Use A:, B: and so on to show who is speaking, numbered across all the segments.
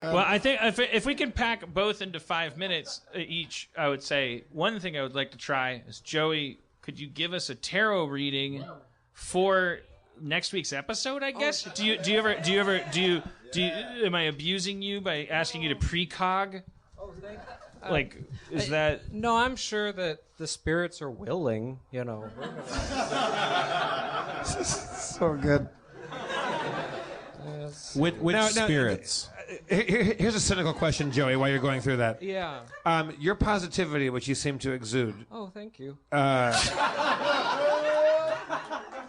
A: Well, I think if we can pack both into 5 minutes each, I would say one thing I would like to try is, Joey, could you give us a tarot reading for next week's episode? I guess. Do you am I abusing you by asking you to precog?
B: Oh, thank you.
A: Like, is that?
B: No, I'm sure that the spirits are willing. You know.
C: So good.
B: Yes.
D: Which spirits?
C: Here's a cynical question, Joey, while you're going through that.
B: Yeah.
C: Your positivity, which you seem to exude.
B: Oh, thank you.
C: I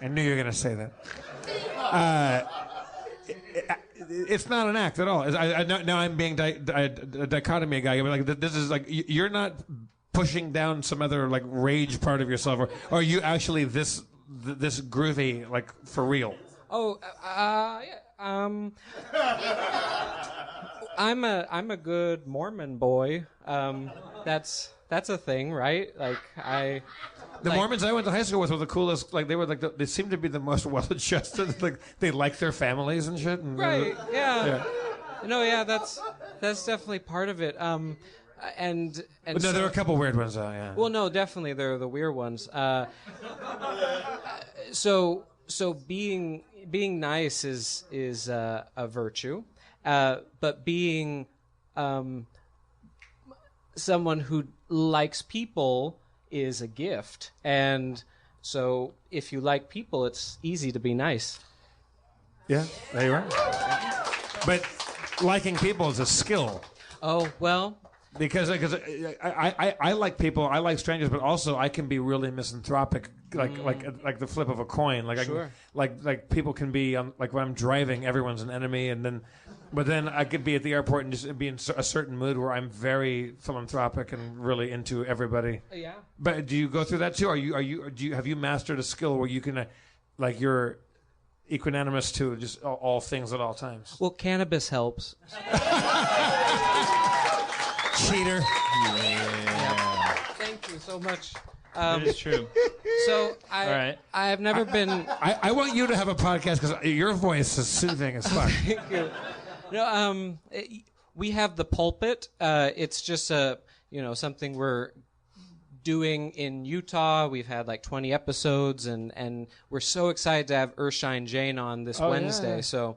C: knew you were going to say that. It's not an act at all. Now I'm being a dichotomy guy. Like, this is like, you're not pushing down some other like rage part of yourself, or are you actually this groovy, like, for real?
B: Oh, yeah. I'm a good Mormon boy. That's a thing, right? Like,
C: The Mormons I went to high school with were the coolest. Like, they were like they seemed to be the most well-adjusted. Like, they liked their families and shit. And,
B: right? Yeah. No, yeah. That's definitely part of it. And
C: but no, there were a couple weird ones though. Yeah.
B: Well, no, definitely there are the weird ones. So being nice is a virtue, but being someone who likes people is a gift. And so if you like people, it's easy to be nice.
C: Yeah, there you are. But liking people is a skill.
B: Oh, well.
C: Because I like people, I like strangers, but also I can be really misanthropic, like the flip of a coin. Like,
B: sure.
C: like people can be like when I'm driving, everyone's an enemy, but then I could be at the airport and just be in a certain mood where I'm very philanthropic and really into everybody.
B: Yeah.
C: But do you go through that too? Have you mastered a skill where you can like you're equanimous to just all things at all times?
B: Well, cannabis helps.
C: Cheater.
B: Yeah. Thank you so much.
A: That is true.
B: So I've never been.
C: I want you to have a podcast because your voice is soothing as fuck.
B: Thank you. No, we have the pulpit. It's just something we're doing in Utah. We've had like 20 episodes, and we're so excited to have Ershine Jane on this Wednesday. Yeah. So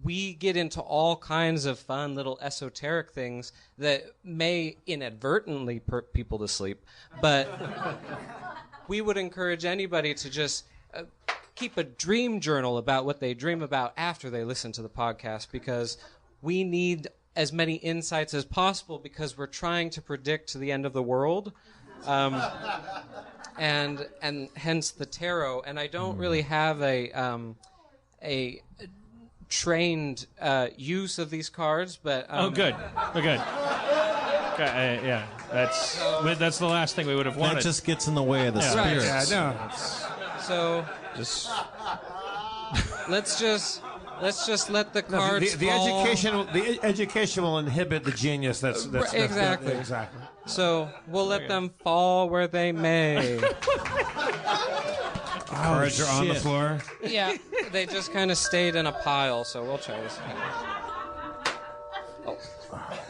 B: we get into all kinds of fun little esoteric things that may inadvertently put people to sleep, but we would encourage anybody to just keep a dream journal about what they dream about after they listen to the podcast, because we need as many insights as possible, because we're trying to predict the end of the world, and hence the tarot. And I don't really have a trained use of these cards, but
A: good. Yeah, that's the last thing we would have wanted.
D: That just gets in the way of the spirits.
C: Right. Yeah, no.
B: So
A: just
B: let's just let the cards fall.
C: The education will inhibit the genius. That's
B: exactly.
C: Exactly.
B: So we'll let them fall where they may.
C: Cards are on the floor.
B: Yeah, they just kind of stayed in a pile. So we'll try this again.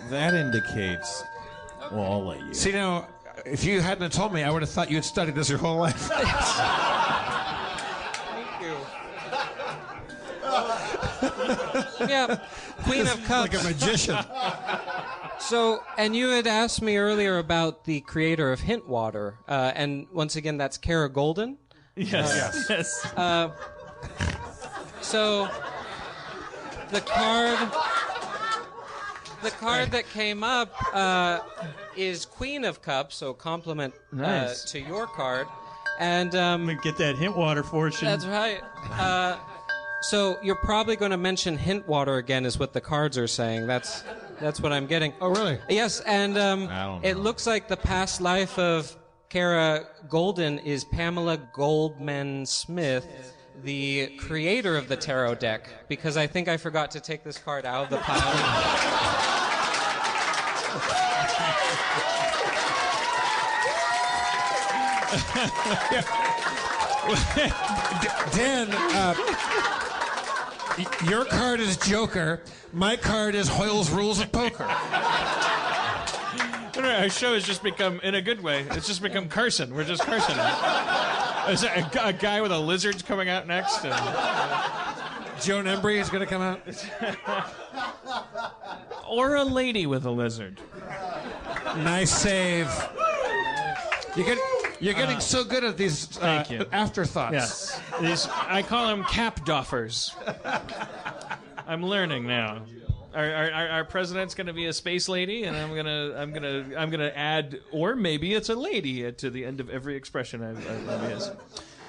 D: That indicates. Well, I'll let you.
C: See, now, if you hadn't told me, I would have thought you had studied this your whole life.
B: Thank you. Yeah, Queen of Cups.
C: Like a magician.
B: So, and you had asked me earlier about the creator of Hint Water, and once again, that's Kara Golden.
A: Yes.
B: So, the card that came up is Queen of Cups, so compliment
A: nice.
B: to your card. And
A: I'm gonna get that hint water fortune.
B: That's right. So you're probably going to mention hint water again, is what the cards are saying. That's what I'm getting.
C: Oh, really?
B: Yes, and it looks like the past life of Kara Golden is Pamela Goldman Smith, the creator of the tarot deck, because I think I forgot to take this card out of the pile.
C: Dan, Your card is Joker. My card is Hoyle's Rules of Poker.
A: Our show has just become, in a good way, it's just become Carson. We're just Carson. Is a guy with a lizard coming out next?
C: Joan Embry is going to come out.
A: Or a lady with a lizard.
C: Nice save. You're getting so good at these
A: Thank you.
C: afterthoughts.
A: Yes. I call them cap doffers. I'm learning now. Our president's going to be a space lady, and I'm gonna add, or maybe it's a lady to the end of every expression I use.